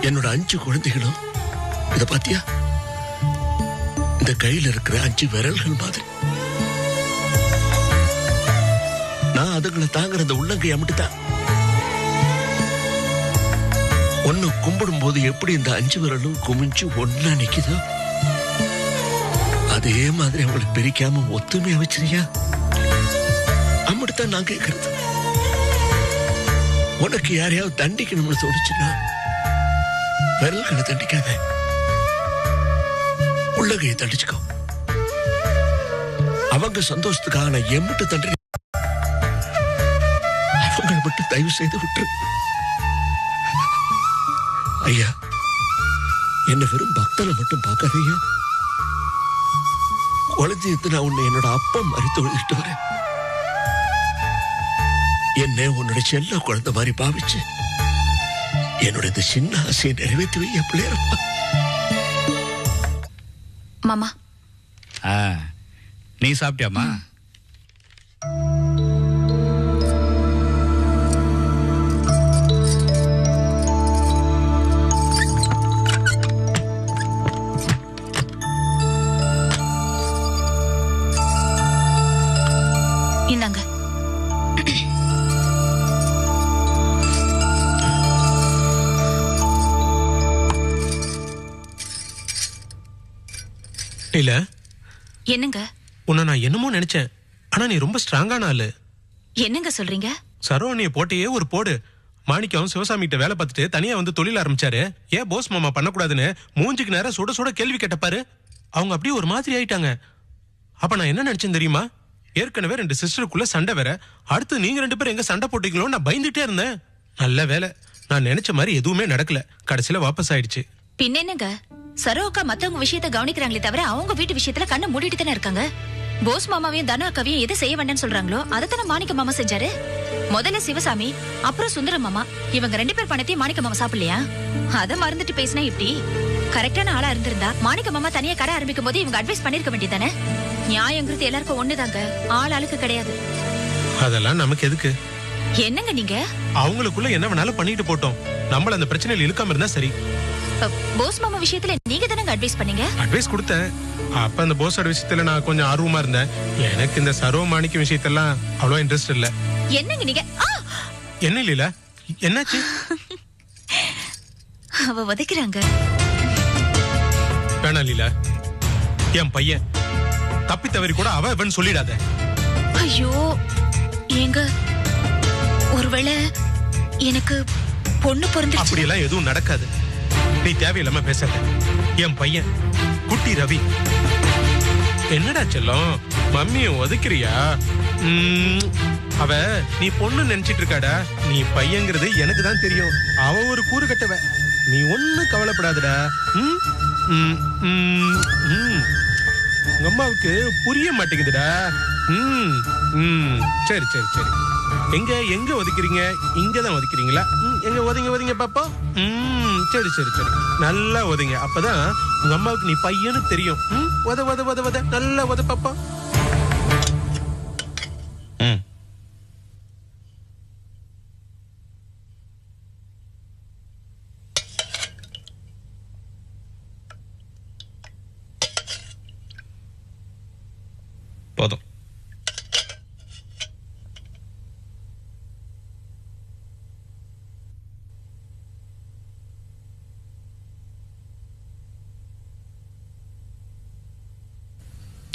என்னோட 5 குழந்தைகளும் இத பாத்தியா, இந்த கையில இருக்கிற 5 விரல்கள் மாதிரி. நான் அதுங்களை தாங்குற இந்த உள்ளங்கை அமிட்டுதான். ஒன்னு கும்பிடும் போது எப்படி இந்த 5 விரலும் குமிஞ்சு ஒன்னா நிக்குதோ, அதே மாதிரி அவங்களை பிரிக்காம ஒத்துமையா வச்சிருக்கியா? அம்மிட்டுதான் நான் கேட்கறது. உனக்கு யாரையாவது தண்டிக்கணும்னு தோணுச்சுன்னா விரல்களை தண்டிக்காத, உள்ளகையை தண்டிச்சுக்கோ. அவங்க சந்தோஷத்துக்காக நான் எம்பிட்டு தண்டி, அவங்களை மட்டும் தயவு செய்து விட்டுரு. ஐயா, என்ன வெறும் பக்தனை மட்டும் பார்க்காதீங்க. குழந்தையத்து நான் உன்னை என்னோட அப்பா மாதிரி தொழுதுட்டு வரேன். என்ன உன்னோட செல்ல குழந்தை மாதிரி பாவிச்சு என்னோட இந்த சின்ன ஆசையை நிறைவேற்றி வை பிள்ளையரப்பா. மாமா, நீ சாப்பிட்டியாமா? இந்தாங்க. இல்ல என்னங்க? உன்னை நான் என்னமோ நினைச்சேன், ஆனா நீ ரொம்ப ஸ்ட்ராங்கான ஆளு. என்னங்க சொல்றீங்க? சரவணிய போட்டியே ஒரு போடு. மாணிக்கம் சிவசாமி கிட்ட வேலை பார்த்துட்டு தனியா வந்து தொழில் ஆரம்பிச்சாரு. ஏன் போஸ் மாமா பண்ணக்கூடாதுன்னு மூஞ்சுக்கு நேரம் சுட சுட கேள்வி கேட்டப்பாரு. அவங்க அப்படியே ஒரு மாதிரி ஆயிட்டாங்க. அப்ப நான் என்ன நினைச்சேன் தெரியுமா? ஏற்கனவே 2 சிஸ்டருக்குள்ள சண்டை வேற, அடுத்து நீங்க 2 பேரும் எங்க சண்டை போட்டீங்களோ நான் பயந்துட்டே இருந்தேன். நல்ல வேலை, நான் நினைச்ச மாதிரி எதுவுமே நடக்கல. கடைசியில வாபஸ் ஆயிடுச்சு. பின்ன என்னங்க, சரோக்கா மத்தவங்க விஷயத்தை கவனிக்கிறாங்களே தவிர அவங்க வீட்டு விஷயத்துல கண்ணை மூடிட்டு தானே இருக்காங்க. போஸ் மாமாவையும் தனு அக்காவையும் எதை செய்ய வேண்டாம்னு சொல்றாங்களோ அதைத்தானே மாணிக்க மாமா செஞ்சாரு. முதல்ல சிவசாமி, அப்புறம் சுந்தர மாமா, இவங்க 2 பேர் பணத்தையும் மாணிக்க மாமா சாப்பிடலையா? அதை மறந்துட்டு பேசினா இப்படி? கரெக்டான ஆளா இருந்திருந்தா மாணிக்க மாமா தனியா கடை ஆரம்பிக்கும் போது இவங்க அட்வைஸ் பண்ணிருக்க வேண்டியதானே? நியாயங்கிறது எல்லாருக்கும் ஒண்ணுதாங்க, ஆள் ஆளுக்கு கிடையாது. அதெல்லாம் நமக்கு எதுக்கு? என்னங்க நீங்க? அவங்களுக்குள்ள என்ன வேணாலும் பண்ணிட்டு போட்டோம், நம்மள அந்த பிரச்சனையில இழுக்காம இருந்தா சரி. போஸ் மாமா விஷயத்துல நீங்க தானங்க அட்வைஸ் பண்ணீங்க? அட்வைஸ் கொடுத்தேன். அப்ப அந்த போஸோட விஷயத்துல நான் கொஞ்சம் ஆர்வமா இருந்தேன். எனக்கு இந்த சர்வ மாணிக்க விஷயத்தெல்லாம் அவ்வளவு இன்ட்ரெஸ்ட் இல்ல. என்னங்க நீங்க? என்ன இல்ல, என்னாச்சு? அவ உதைக்கிறாங்க. வேணா லீலா, என் பையன் தப்பி தவறி கூட அவன் சொல்லிடாத. ஐயோ ஏங்க, ஒருவேளை எனக்கு பொண்ணு பிறந்து அப்படி எல்லாம் எதுவும் நடக்காது. நீ தேவையில்லாம பேசாத. என் பையன் குட்டி ரவி. என்னடா செல்லம், மம்மிய ஒதுக்கிறியா? அவ நீ பொண்ணு நினைச்சிட்டு இருக்காடா. நீ பையங்கிறது எனக்கு தான் தெரியும். அவ ஒரு கூறு கட்டவ. நீ ஒண்ணு கவலைப்படாதடா. உங்க அம்மாவுக்கு புரிய மாட்டேங்குதுடா. சரி சரி சரி. எங்க ஒதுக்கிறீங்க? இங்கதான் ஒதுக்கிறீங்களா? எங்க ஒதுங்க பாப்பா. சரி சரி சரி, நல்லா ஒதுங்க. அப்பதான் உங்க அம்மாவுக்கு நீ பையன்னு தெரியும். ஒத நல்லா ஒத பாப்பா. போதும்.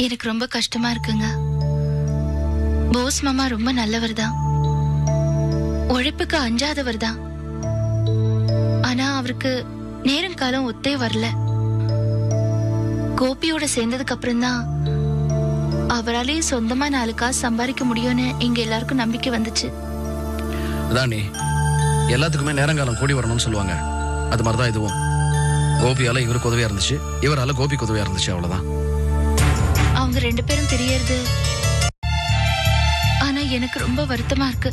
எனக்கு ரொம்ப கஷ்டமா இருக்குங்க. போஸ் மாமா ரொம்ப நல்லவர் தான், உழைப்புக்கு அஞ்சாதவர் தான். ஆனா அவருக்கு நேரம் காலம் ஒத்தே வரல. கோபியோட சேர்ந்ததுக்கு அப்புறம் தான் அவராலேயே சொந்தமா 4 காசு சம்பாதிக்க முடியும்னு இங்க எல்லாருக்கும் நம்பிக்கை வந்துச்சு. அதான் நீ எல்லாத்துக்குமே நேரங்காலம் கூடி வரணும்னு சொல்லுவாங்க. அது மாதிரிதான் இதுவும். கோபியால இவருக்கு உதவியா இருந்துச்சு, இவரால கோபிக்கு உதவியா இருந்துச்சு, அவ்வளவுதான். அவங்க 2 பேரும் தெரியறது. ஆனா எனக்கு ரொம்ப வருத்தமா இருக்கு.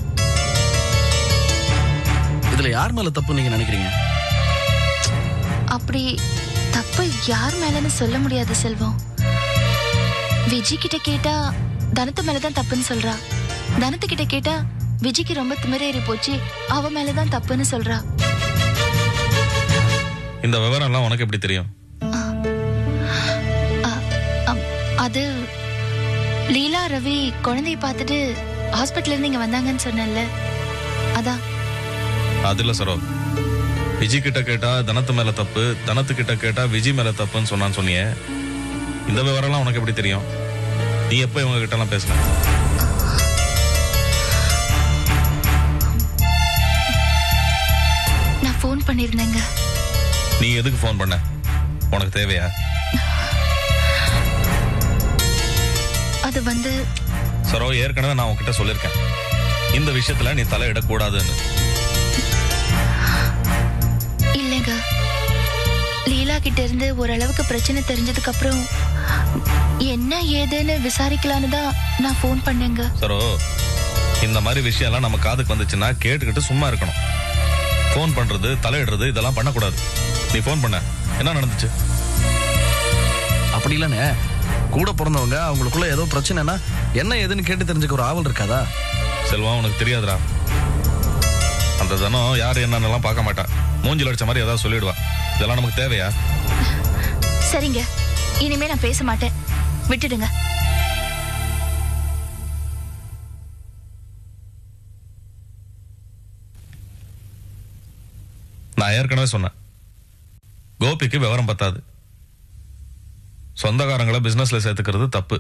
இதுல யார் மேல தப்பு நீங்க நினைக்கிறீங்க? அப்படி தப்பு யார் மேலன்னு சொல்ல முடியாது செல்வம். விஜய் கிட்ட கேட்டா தனத்து மேலதான் தப்புன்னு சொல்றா. தனத்து கிட்ட கேட்டா விஜய்க்கு ரொம்ப திமிரேறி போச்சு, அவ மேலதான் தப்புன்னு சொல்றா. இந்த விவரம் எல்லாம் உனக்கு எப்படி தெரியும்? அது லீலா ரவி குழந்தைய பார்த்துட்டு ஹாஸ்பிட்டல்ல இருந்து இங்க வந்தாங்கன்னு சொன்னேன்ல, அதான். அது இல்ல சரோ, விஜய் கிட்ட கேட்டா தனத்து மேல தப்பு, தனத்து கிட்ட கேட்டா விஜய் மேல தப்புன்னு சொன்னியே, இந்த விவரம் எல்லாம் உனக்கு எப்படி தெரியும்? நீ எப்ப இவங்க கிட்ட எல்லாம் பேசல? நான் ஃபோன் பண்ணிருந்தேங்க. நீ எதுக்கு ஃபோன் பண்ண? உனக்கு தேவையா? அது வந்து சரோ, ஏற்கனவே நான் உன்கிட்ட சொல்லிருக்கேன், இந்த விஷயத்துல நீ தலையிடக்கூடாதுன்னு. இல்லைங்க, லீலா கிட்ட இருந்து ஓரளவுக்கு பிரச்சனை தெரிஞ்சதுக்கு அப்புறம் என்ன ஏதுன்னு விசாரிக்கலான்னு தான் நான் ஃபோன் பண்ணேங்க. சரோ, இந்த மாதிரி விஷயம் எல்லாம் நம்ம காதுக்கு வந்துச்சுன்னா கேட்டுக்கிட்டு சும்மா இருக்கணும். ஃபோன் பண்றது, தலையிடுறது இதெல்லாம் பண்ணக்கூடாது. நீ ஃபோன் பண்ண, என்ன நடந்துச்சு? அப்படி இல்லைண்ணே, கூட பிறந்தவங்க அவங்களுக்குள்ள ஏதோ பிரச்சனைனா என்ன ஏதுன்னு கேட்டு தெரிஞ்சுக்க ஒரு ஆவல் இருக்காதா? செல்வம், உனக்கு தெரியாதுடா. அந்த தனம் யாரு என்னன்னெல்லாம் பார்க்க மாட்டா, மூஞ்சில் அடிச்ச மாதிரி ஏதாவது சொல்லிடுவா. இதெல்லாம் நமக்கு தேவையா? சரிங்க, இனிமே நான் பேச மாட்டேன், விட்டுடுங்க. நான் ஏற்கனவே சொன்னேன், கோபிக்கு விவரம் பத்தாது. சொந்தக்காரங்களை பிசினஸ்ல சேர்த்துக்கிறது தப்பு.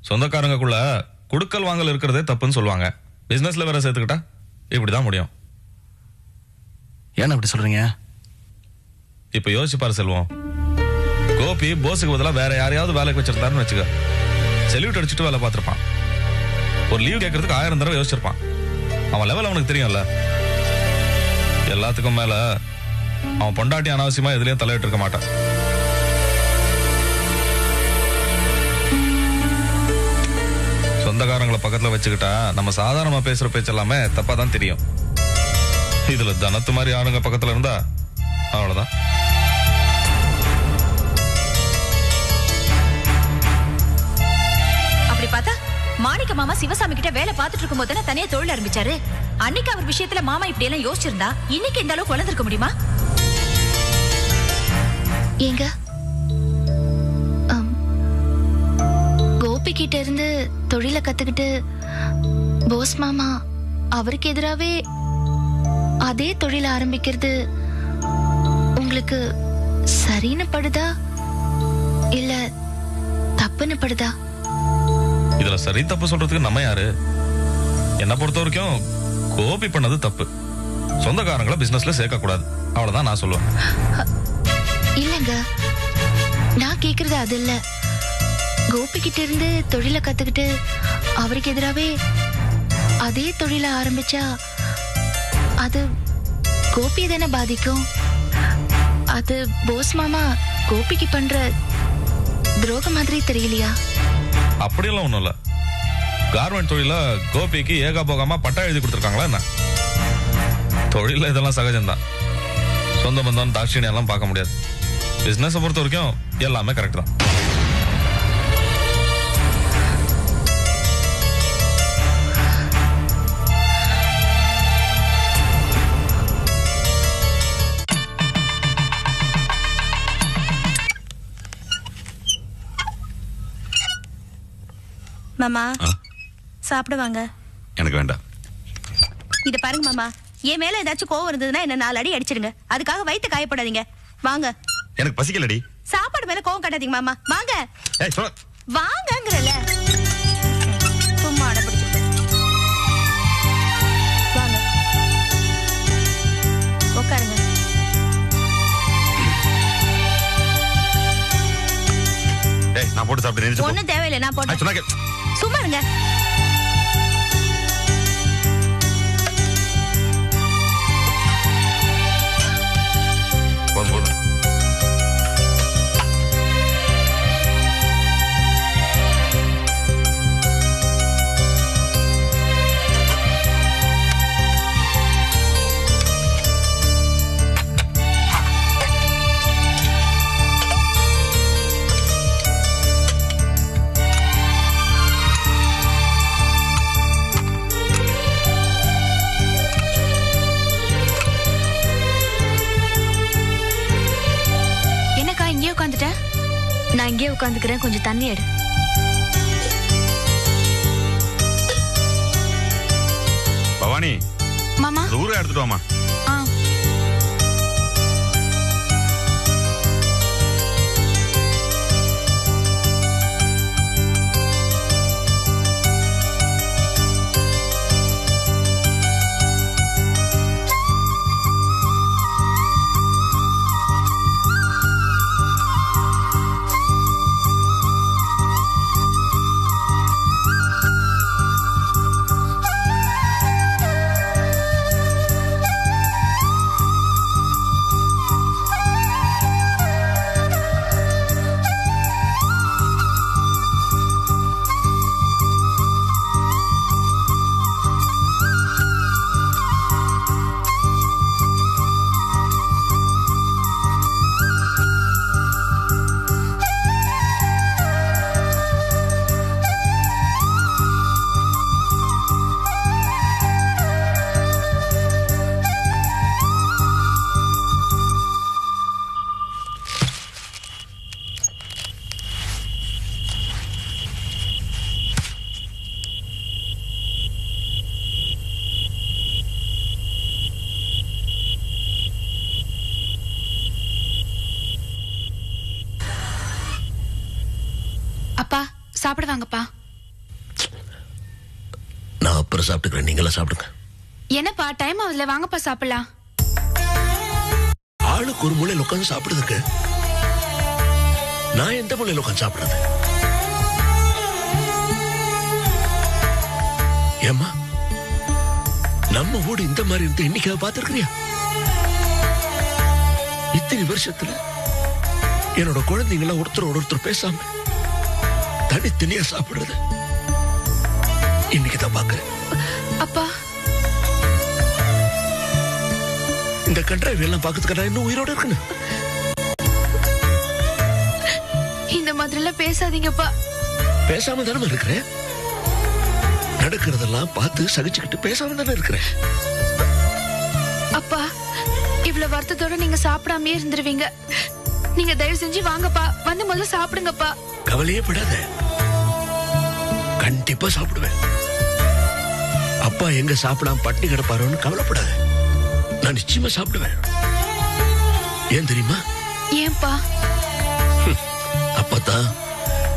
சொந்தக்காரங்களுக்குள்ள குடுக்கல் வாங்கல் இருக்கிறதே தப்புன்னு சொல்லுவாங்க. பிசினஸ்ல வேற சேர்த்துக்கிட்டா இப்படிதான் முடியும். ஏன் அப்படி சொல்றீங்க? இப்ப யோசிச்சு பாரு செல்வம், கோபி போஸுக்கு பதிலா வேற யாரையாவது வேலைக்கு வச்சிருந்தாருன்னு வச்சுக்க, செல்யூட் அடிச்சுட்டு வேலை பார்த்திருப்பான். ஒரு லீவ் கேட்கறதுக்கு 1000 தடவை யோசிச்சிருப்பான். அவன் லெவல் அவனுக்கு தெரியும்ல. எல்லாத்துக்கும் மேல அவன் பொண்டாட்டி அனாவசியமா எதுலயும் தலையிட்டு இருக்க மாட்டான். சொந்தக்காரங்களை பக்கத்துல வச்சுக்கிட்டா நம்ம சாதாரணமா பேசுற பேச்சு எல்லாமே தப்பா தான் தெரியும். இதுல தனத்து மாதிரி ஆளுங்க பக்கத்துல இருந்தா அவ்வளவுதான். அப்படி பார்த்தா மாணிக்க மாமா சிவசாமி கிட்ட வேலை பார்த்துட்டு இருக்கும் போது தனியா தொழில் ஆரம்பிச்சாரு. அன்னைக்கு அவர் விஷயத்துல மாமா இப்படி எல்லாம் யோசிச்சிருந்தா இன்னைக்கு இந்த அளவுக்கு வளர்ந்திருக்க முடியுமா? ஏங்க, கோபி கிட்ட இருந்து தொழிலை கத்துக்கிட்டு போஸ் மாமா அவருக்கு எதிராவே அதே தொழில ஆரம்பிக்கிறது உங்களுக்கு சரின்னு படுதா இல்ல தப்புன்னு படுதா? இதுல சரி தப்பு சொல்றதுக்கு நம்ம யாரு? என்ன பொறுத்த வரைக்கும் கோபி பண்ணது தப்பு. சொந்தக்காரங்களை பிசினஸ்ல சேர்க்க கூடாது, அவ்வளவுதான் நான் சொல்லுவேன். இல்லங்க, நான் கேக்குறது அது இல்ல. கோபி கிட்ட இருந்து தொழிலை கத்துக்கிட்டு அவருக்கு எதிராவே அதே தொழில ஆரம்பிச்சா அது கோபி தானே பாதிக்கும். அது போஸ் மாமா கோபிக்கு பண்ற துரோகம் மாதிரி தெரியலையா? அப்படியெல்லாம் ஒண்ணும் இல்ல. கார்மெண்ட் தொழில கோபிக்கு ஏகா போகாம பட்டா எழுதி கொடுத்துருக்காங்களா என்ன? தொழில இதெல்லாம் சகஜம்தான். சொந்த பந்தம் தாட்சியம் எல்லாம் பார்க்க முடியாது. பிசினஸ் பொறுத்த வரைக்கும் எல்லாமே கரெக்ட் தான். மாமா சாப்பிடுவாங்க. எனக்கு வேண்டாம். இத பாருங்க மாமா, என் மேல ஏதாச்சும் கோவம் இருந்ததுன்னா என்ன 4 அடி அடிச்சிருங்க. அதுக்காக வயித்து காயப்படாதீங்க. வாங்க. எனக்கு பசிக்கலடி. சாப்பாடு மேல கோவம் காட்டாதீங்க மாமா. வாங்க. ஏய் சொல்ல. வாங்கங்கறல. சும்மா அட பிடிச்சிட்டு. வாங்க. உட்காருங்க. ஏய் நான் போட்டு சாப்பிட்டு நிறுத்து. ஒண்ணும் தேவையில்லை, நான் போட்டு. சொன்னாங்க. சும்மா இருங்க. போதும். வந்துட்டேன். நான் இங்கே உட்காந்துக்கிறேன், கொஞ்சம் தண்ணி எடு. பவானி மாமா. அந்த ஊரை எடுத்துட்டு வாமா. ஆ. அப்பா சாப்பிடுவாங்கப்பா. நான் அப்புறம் சாப்பிட்டுக்கிறேன், நீங்களா சாப்பிடுங்க. என்னப்பா டைம் ஆகுதுல, வாங்கப்பா சாப்பிடலாம். ஆளுக்கு ஒரு மூலையில் உட்காந்து சாப்பிடுதுங்க. நான் எந்த மூலையில் உட்காந்து சாப்பிடுறது? ஏம்மா, நம்ம வீடு இந்த மாதிரி இருந்து இன்னைக்காக பார்த்திருக்கிறியா? இத்தனை வருஷத்துல என்னோட குழந்தைங்கள ஒருத்தர் பேசாம தனித்தனியா சாப்பிடுறது இன்னைக்குதான் பாக்குறேன். அப்பா, இந்த கண்ட்ரைவ் எல்லாம் பாக்கிறதுக்கு நான் இன்னும் உயிரோட இருக்கணும். இந்த மாதிரி எல்லாம் பேசாதீங்கப்பா. பேசாம தானே இருக்கிறேன். நடக்கிறதெல்லாம் பார்த்து சகிச்சுக்கிட்டு பேசாம தானே இருக்கிறேன். அப்பா, இவ்வளவு வருத்தத்தோட நீங்க சாப்பிடாமயே இருந்துருவீங்க. நீங்க தயவு செஞ்சு வாங்கப்பா, வந்து முதல்ல சாப்பிடுங்கப்பா. கவலையே படாத, கண்டிப்பா சாப்பிடுவேன். அப்பா எங்க சாப்பிடாம பட்டினி கிடப்பாரோன்னு கவலைப்படாத, நான் நிச்சயமா சாப்பிடுவேன். ஏன் தெரியுமா? ஏன்பா? அப்பதான்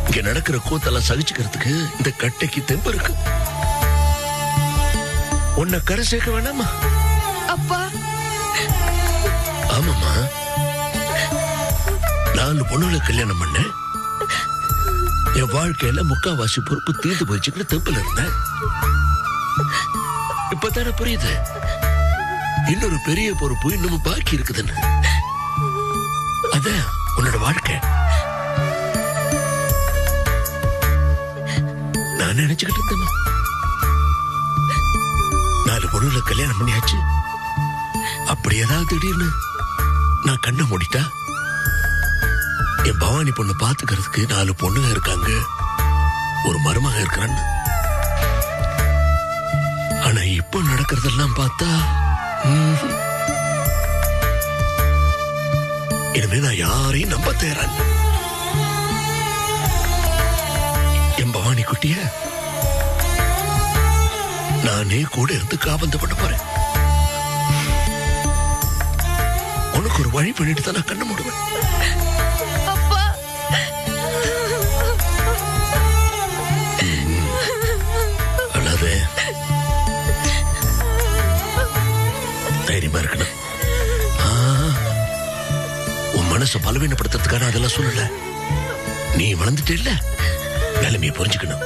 இங்க நடக்கிற கூத்தெல்லாம் சகிச்சுக்கிறதுக்கு இந்த கட்டைக்கு தெம்பு இருக்கு. உன்னை கரை சேர்க்க வேணாமா? அப்பா. ஆமாமா, 4 பொண்ணுகளை கல்யாணம் பண்ண என் வாழ்க்கையில முக்காவாசி பொறுப்பு தீர்ந்து போயிடுச்சுன்னு தெம்புல இருந்தேன். இப்பதானே புரியுது இன்னொரு பெரிய பொறுப்பு இன்னும் பாக்கி இருக்குதுன்னு. அதான் உன்னோட வாழ்க்கை. நான் நினைச்சுக்கிட்டு இருந்தேன், 4 பொண்ணுகளை கல்யாணம் பண்ணியாச்சு. அப்படி ஏதாவது திடீர்னு நான் கண்ணை மூடிட்டா என் பவானி பொண்ணு பாத்துக்கிறதுக்கு 4 பொண்ணுங்க இருக்காங்க, ஒரு மருமக இருக்கிறான்னு. ஆனா இப்ப நடக்கிறதெல்லாம் பார்த்தா இனிமே நான் யாரையும் நம்ப தேறேன். என் பவானி குட்டிய நானே கூட இருந்து காபந்து பண்ண போறேன். உனக்கு ஒரு வழி பண்ணிட்டு தான் நான் கண்ண மூடுவேன். அல்லாத தைரியமா இருக்கணும். உன் மனசை பலவீனப்படுத்துறதுக்கான அதெல்லாம் சொல்லல. நீ வளர்ந்துட்டே இல்ல, நிலைமையை புரிஞ்சுக்கணும்.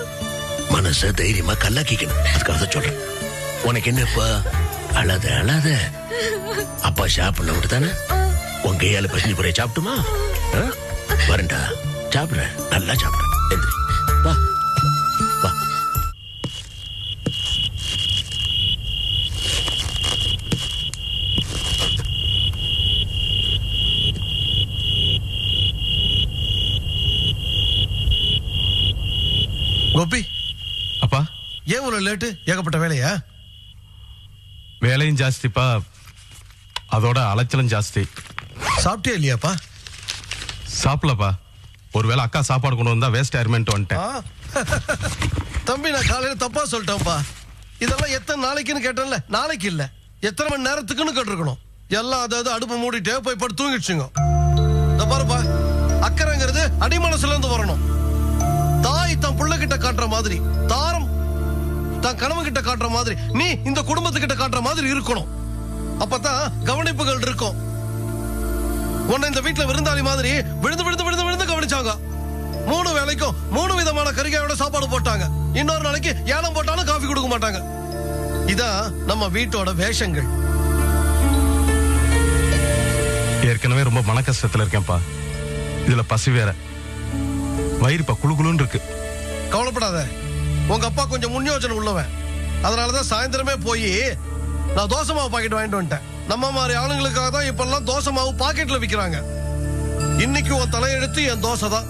மனசை தைரியமா கல்லாக்கிக்கணும். அதுக்காக தான் சொல்றேன். உனக்கு என்னப்பா? அழாத அழாத. அப்பா சாப்பிடணும் விட்டுதானே? உன் கையால பசங்க புறைய சாப்பிட்டுமா? வரண்டா, சாப்பிடுற, நல்லா சாப்பிடுற. எந்திரி, வா வா. கோபி, அப்பா, ஏன் ஒரு லேட்டு? ஏகப்பட்ட வேலையா? வேலையும் ஜாஸ்திப்பா, அதோட அலைச்சலும் ஜாஸ்தி. சாப்பிட்டே இல்லையாப்பா? சாப்பிடலப்பா. ஒருவேளை அக்கா சாப்பாடு கொண்டு வந்தா வேஸ்ட் ஆயிருமேன்ட்டு வந்துட்டேன். தம்பி, நான் காலையில தப்பா சொல்லிட்டேன்ப்பா. இதெல்லாம் எத்தனை நாளைக்குன்னு கேட்டேன்ல, நாளைக்கு இல்ல, எத்தனை மணி நேரத்துக்குன்னு கேட்டிருக்கணும். எல்லாம் அதாவது அடுப்பு மூடிட்டு போய் படுத்து தூங்கிடுச்சுங்க. இந்த பாருப்பா, அக்கறைங்கிறது அடிமனசுல இருந்து வரணும். தாய் தன் புள்ள கிட்ட காட்டுற மாதிரி, தாரம் தன் கணவன் கிட்ட காட்டுற மாதிரி, நீ இந்த குடும்பத்துக்கிட்ட காட்டுற மாதிரி இருக்கணும். அப்பதான் கவனிப்புகள் இருக்கும். உன்னை இந்த வீட்டுல விருந்தாளி மாதிரி விழுந்து விழுந்து விழுந்து விழுந்து கவனிச்சாங்க. 3 வேளைக்கும் 3 விதமான கறிகாயோட சாப்பாடு போட்டாங்க. இன்னொரு நாளைக்கு ஏலம் போட்டாலும் காஃபி கொடுக்க மாட்டாங்க. இதான் நம்ம வீட்டோட வேஷங்கள். ஏற்கனவே ரொம்ப மன கஷ்டத்துல இருக்கேன்ப்பா. இதுல பசி வேற, வயிறுப்பா குளுகுளுன்னு இருக்கு. கவலைப்படாத, உங்க அப்பா கொஞ்சம் முன்யோஜனை உள்ளவன். அதனாலதான் சாயந்தரமே போய் நான் தோசை மாவு பாக்கெட் வாங்கிட்டு வந்துட்டேன். நம்ம மாதிரி ஆளுங்களுக்காக தான் இப்பெல்லாம் தோசை மாவு பாக்கெட்ல விக்கிறாங்க. இன்னைக்கு உன் தலையெழுத்து என் தோசை தான்.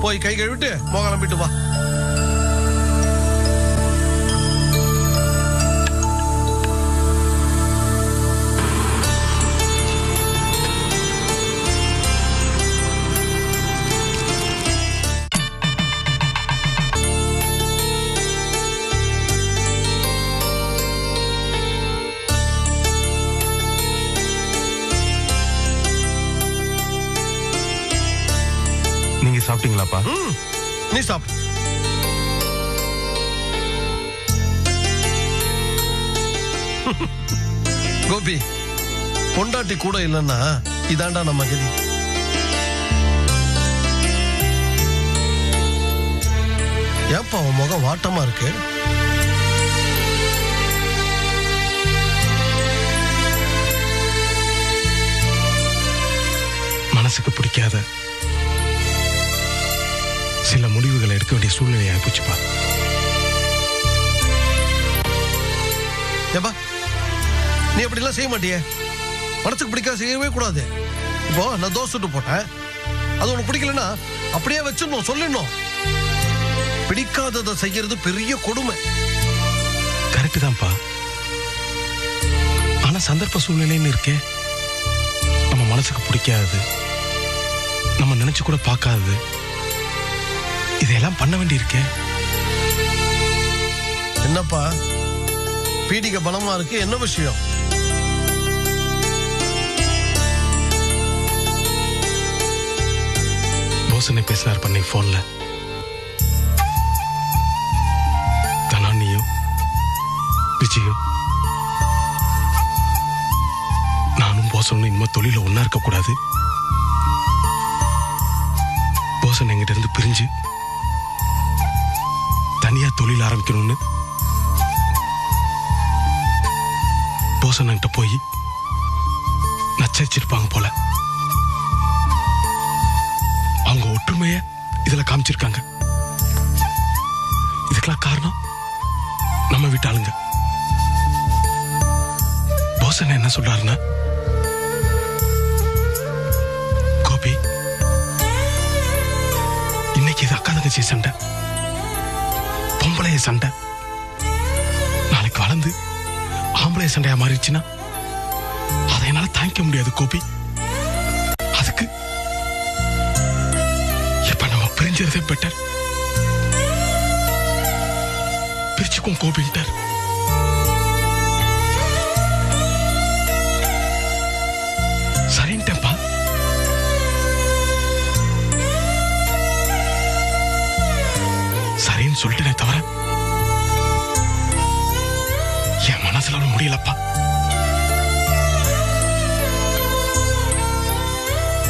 போய் கை கழுவிட்டு மோகலம்பிட்டு வா. நீங்க சாப்பிட்டீங்களாப்பா? நீ சாப்பிடு. கோபி, பொண்டாட்டி கூட இல்லைன்னா இதாண்டா நம்ம கதி. ஏப்பா உன் முகம் வாட்டமா இருக்கு? மனசுக்கு பிடிக்காத சில முடிவுகளை எடுக்க வேண்டிய சூழ்நிலை ஆயிப்போச்சுப்பா. ஏப்பா, நீ அப்படி எல்லாம் செய்ய மாட்டியே. மனசுக்கு பிடிக்காத செய்யவே கூடாது. இப்போ நான் தோசை சுட்டு போட்டேன், அது உனக்கு பிடிக்கலன்னா அப்படியே வச்சிடணும், சொல்லிடணும். பிடிக்காததை செய்யறது பெரிய கொடுமை. கரெக்ட் தான்ப்பா. ஆனா சந்தர்ப்ப சூழ்நிலைன்னு இருக்கே, நம்ம மனசுக்கு பிடிக்காது, நம்ம நினைச்சு கூட பார்க்காதது, இதையெல்லாம் பண்ண வேண்டி இருக்கே. என்னப்பா பீடிகை பலமா இருக்கு, என்ன விஷயம்? போசனை பேசினார் பண்ணி போன்ல. தனானியும் விஜயும் நானும் போசனும் இனிமே தொழில ஒன்னா இருக்க கூடாது. போசன் எங்கிட்ட இருந்து பிரிஞ்சு தனியா தொழில் ஆரம்பிக்கணும்னு போசன் கிட்ட போய் நச்சரிச்சிருப்பாங்க போல. அவங்க ஒற்றுமைய இதுல காமிச்சிருக்காங்க. இதுக்கெல்லாம் காரணம் நம்ம வீட்டு ஆளுங்க. போசன் என்ன சொல்றாருன்னா, கோபி, இன்னைக்கு இது அக்கா தங்கச்சி சண்டை, பொம்பளைய சண்டை, நாளைக்கு வளர்ந்து ஆம்பளைய சண்டையா மாறிடுச்சுன்னா அதை என்னால தாங்கிக்க முடியாது கோபி. அதுக்கு இப்ப நம்ம பிரிஞ்சதே பெட்டர். பிரிச்சுக்கும் கோபின்ட்டார். சரின்ட்டேன்ப்பா. சரின்னு சொல்லிட்டேனே தவிர என் மனசுல முடியலப்பா.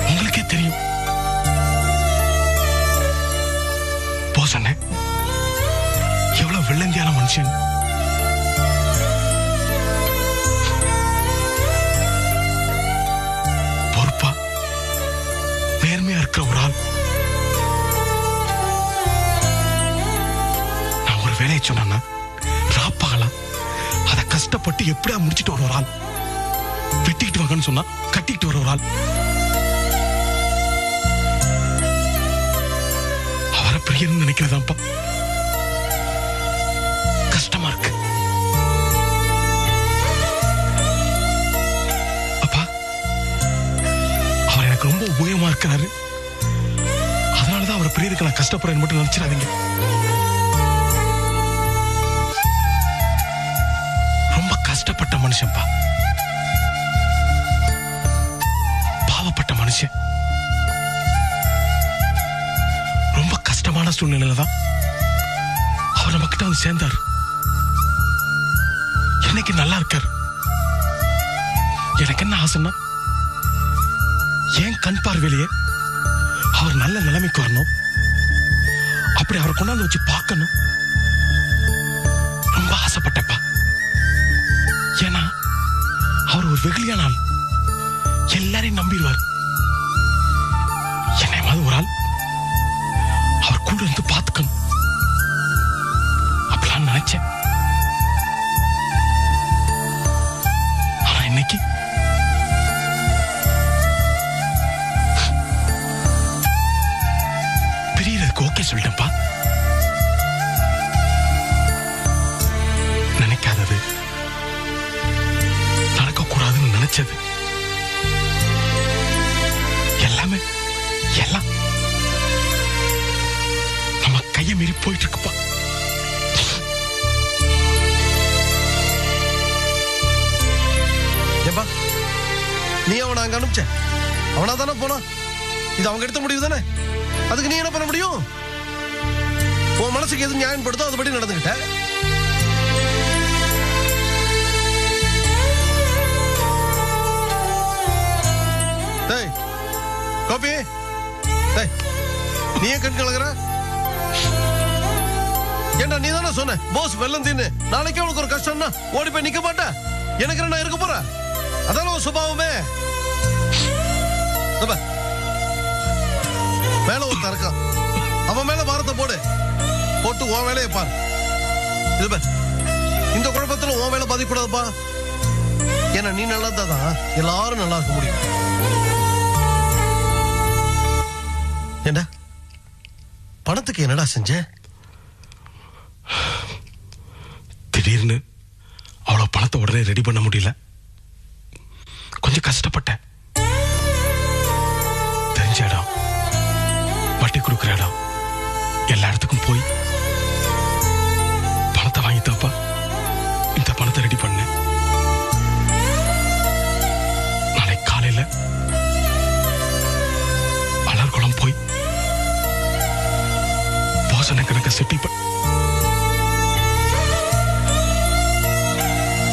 உங்களுக்கே தெரியும் போசண்ணே எவ்வளவு வெள்ளந்தியான மனுஷன். பொறுப்பா நேர்மையா இருக்கிற ஒரு ஆள். நான் ஒரு வேலையை சொன்னா ராப்பாகலாம் அதை கஷ்டப்பட்டு எப்படியா முடிச்சுட்டு வர ஒரு ஆள். வெட்டிக்கிட்டு வாங்கன்னு சொன்னா கட்டிக்கிட்டு வர ஒரு ஆள். அவரை பிரியன்னு நினைக்கிறதாப்பா கஷ்டமா இருக்கு. அப்பா, அவர் எனக்கு ரொம்ப உபயோகமா இருக்கிறாரு. பிரியருக்கு நான் கஷ்டப்படுறேன்னு மட்டும் நினைச்சிடாதீங்க. ரொம்ப கஷ்டப்பட்ட மனுஷன்பா, பாவப்பட்ட மனுஷன். ரொம்ப கஷ்டமான சூழ்நிலையில தான் அவர் நம்ம கிட்ட வந்து சேர்ந்தார். இன்னைக்கு நல்லா இருக்காரு. எனக்கு என்ன ஆசைன்னா, ஏன் கண் பார்வையிலேயே அவர் நல்ல நிலைமைக்கு வரணும், அப்படி அவரை கொண்டாந்து வச்சு பார்க்கணும் ரொம்ப ஆசைப்பட்டப்பா. ஏன்னா அவர் ஒரு வெகுளியான ஆள், எல்லாரையும் நம்பிடுவார். என்னை மாதிரி ஒரு ஆள் அவர் கூட இருந்து பார்த்துக்கணும் அப்படிலாம் நினைச்சேன். ஆனா இன்னைக்கு பிரியறதுக்கு ஓகே சொல்லிட்டேன்ப்பா. நினைக்காதது, நடக்கக்கூடாதுன்னு நினைச்சது எல்லாமே எல்லாம் நம்ம கையை மீறி போயிட்டு இருக்குப்பா. ஏப்பா, நீ அவனை அங்க அனுப்பிச்ச, அவனா தானே போனா. இது அவங்க எடுத்த முடிவு தானே. அதுக்கு நீ என்ன பண்ண முடியும்? உன் மனசுக்கு எது நியாயப்படுத்தோ அதுபடி நடந்துகிட்ட. டேய் கோபி, டேய் நீ ஏன் கண் கலங்குற? ஏண்டா நீ தானே சொன்ன போஸ் வெள்ளம் தின்னு நாளைக்கே உனக்கு ஒரு கஷ்டம்னா ஓடி போய் நிக்க மாட்ட. எனக்கு என்ன இருக்க போற? அதான ஒரு சுபாவமே. மேல ஒரு தரக்கான், அவன் மேல பாரத்தை போட்டு உன் வேலையை பாரு. இந்த குழப்பத்துல உன் வேலை பாதிக்கூடாதுப்பா. ஏன்னா நீ நல்லா தான் எல்லாரும் நல்லா இருக்க முடியும். ஏண்டா பணத்துக்கு என்னடா செஞ்ச? திடீர்னு அவ்வளவு பணத்தை உடனே ரெடி பண்ண முடியல, கொஞ்சம் கஷ்டப்பட்டேன். தெரிஞ்ச இடம், வட்டி கொடுக்குற இடம், எல்லா இடத்துக்கும் போய் பணத்தை வாங்கிட்டப்பா இந்த பணத்தை ரெடி பண்ண. நாளைக்கு காலையில அலர்குளம் போய் போசனை கணக்க செட்டில்